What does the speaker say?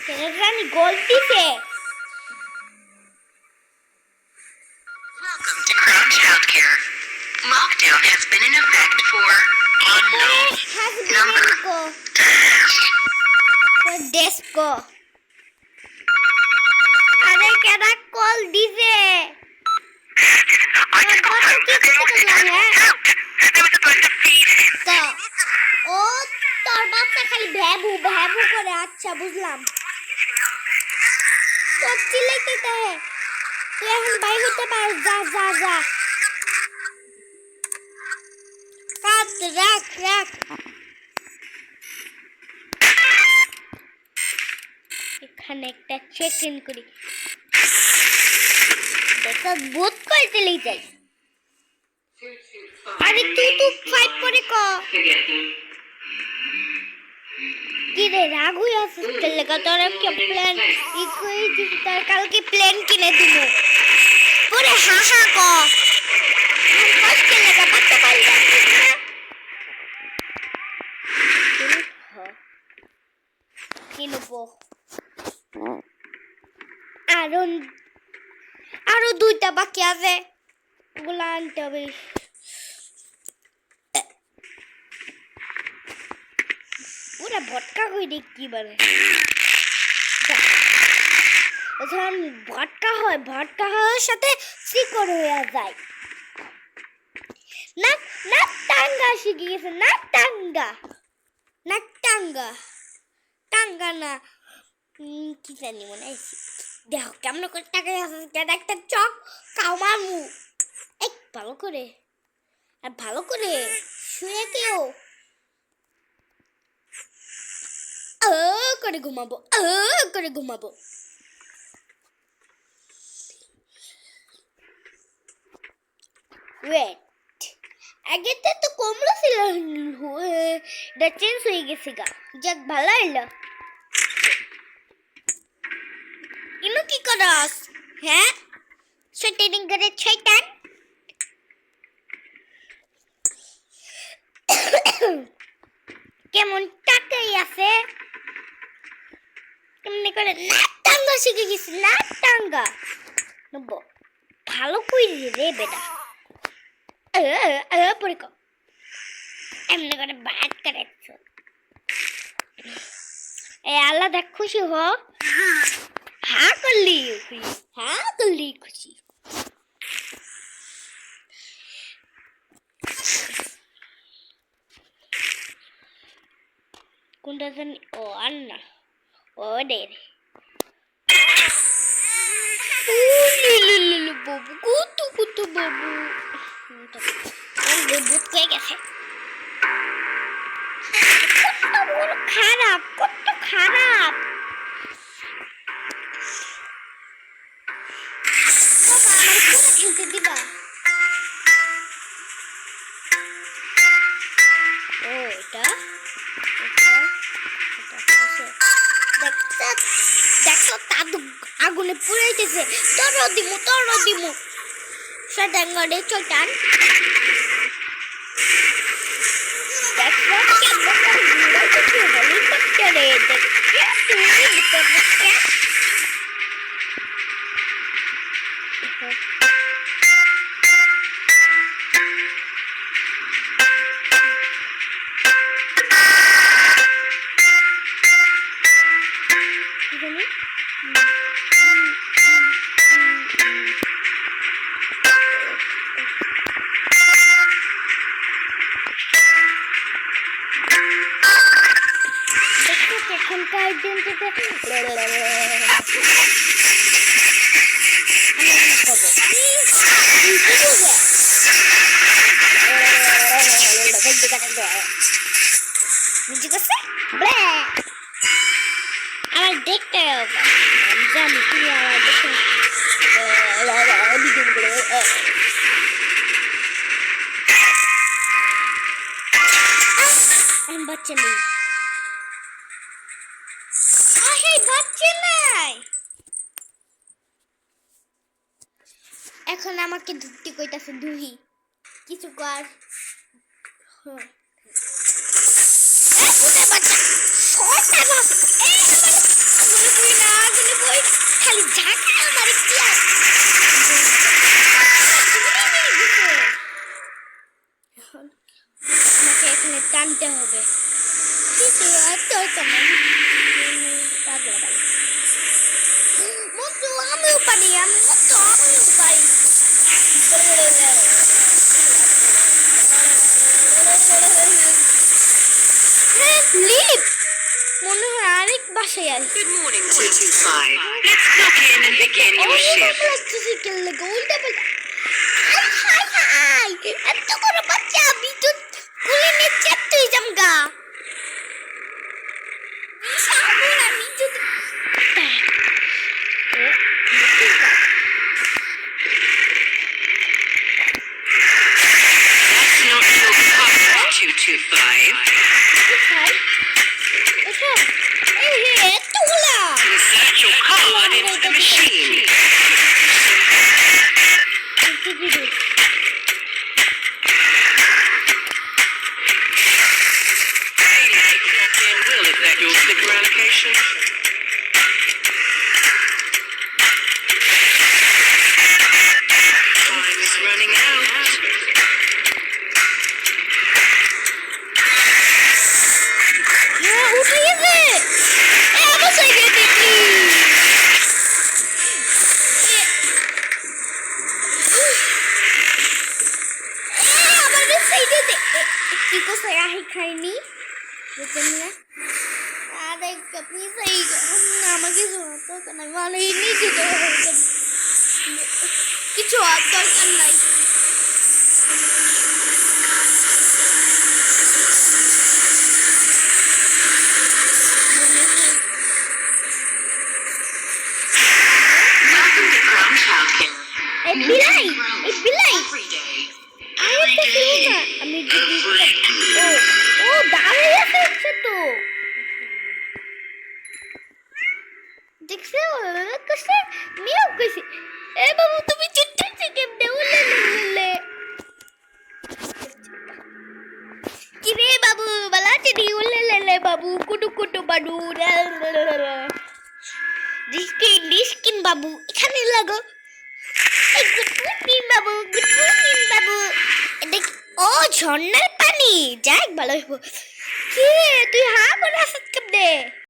রানী গোল দিছে। Welcome to Crown Childcare. Lockdown has been in effect for unknown number. Desko. আরে কেডা call দিছে? I just got home and I walked out. There was a bunch of feeding. তো ও তোর বাচ্চা খালি ভ্যাবু ভ্যাবু করে। আচ্ছা বুঝলাম। তোর চিল্লাইতে তাহে তুই এখন বাই হতে পারিস। যা যা যা কাট রাখ রাখ। এখানে একটা চেক ইন করি। দেখা বোধ করে চলেই যাই। আরে তুই তো 5 পরে ক কি রে রাগ হয়ে আসছিস লেগা? তোর কি প্ল্যান ই কই দিস? তার কালকে প্ল্যান কিনে দিব পরে হাহা ক আজকে লেগা পাত্তা পাই যাচ্ছিস না। কিনবো আরো 2টা বাকি আছে, ওগুলো আনতে হবে। পুরা ভটকা কই দেখ কি বলে যখন ভটকা হয়, ভটকা হওয়ার সাথে শিকড় হয়ে যায়। না না টাঙ্গা শিখে গেছে। না টাঙ্গা না টাঙ্গা টাঙ্গা না কি জানি মনে হয়। দেখো কেমন করে টাকা একটা চক কাউ মামু এক ভালো করে আর ভালো করে শুয়ে কেউ করে ঘুমাবো করে ঘুমাবো। ওয়েট আগে তো কমলা ছিল, এটা চেঞ্জ হয়ে গেছে গা। যাক ভালো হইলো। ইনো কি করস? হ্যাঁ শয়তানি করে শয়তান। কেমন টাকাই আছে কেমনি করে নাটাঙ্গা শিখে গেছি। নাটাঙ্গা নব্বো ভালো কইলি রে বেটা। পরে ক এমনি করে বাদ করেছ। এ আল্লাহ দেখ খুশি হ। হ্যাঁ করলি খুশি। কোনটা জানি? ও আর না ও রে বাবু কত বাবু ভূত কয়ে গেছে। খারাপ কত খারাপ। খেলতে দিবা? ও এটা দেখো দাদু আগুনে পুড়াইতেছে। তোর দিমু সাদাঙ্গরে চটান। দেখো কেমন ঘুরাইতেছে হেলিকপ্টারে। দেখে তুমি ভিতরে এখনকার দিন থেকে আমার দেখতে জানি তুমি আমার দেখতে বাচ্চা নেই। বাচ্চা নাই। এখন আমাকে ধুতি কইতাছে দুহি কিছু কর। খালি ঝাঁকা আমার কি আমাকে এখানে টানতে হবে কিন্তু এত কেমন পাগলা বাড়ি মতো আমিও পারি আমিও পারি লিপ মনে হয় আরেক বাসায় আছে Good morning, 225. Let's clock in and begin your shift. উল্টা পাল্টা এত বড় বাচ্চা আমি তো খুলে নিচ্ছে তুই জামগা আমি তো That's not your cup, 225. এতগুলা Insert your card into the machine. Failing to clock in will affect your sticker allocation. Time's running out. উঠে গেছে আমার সাইকেল দেখি আমাদের সাইডে কি কোথায় আহি খাইনি বুঝছেন না আরে আপনি সেই আমাকে দরকার নাই মানে নিজে দরকার কিছু আর দরকার নাই Welcome to Crown Childcare. এই বিলাই এই বিলাই Every day. আমি তো শুনি না আমি যদি ও ও দাঁড়িয়ে আছে তো দেখছো কষ্ট মিও কইছি এ বাবু তুমি চিটতে কেমনে উল্লে কি রে বাবু বলা চিনি উল্লে বাবু কুটু কুটু বাডু ডিস্কিন বাবু এখানে লাগো গুড মর্নিং বাবু গুড মর্নিং বাবু দেখ ও ঝর্ণার পানি যাক ভালো হইব কি রে তুই হা করে আসত কেমনে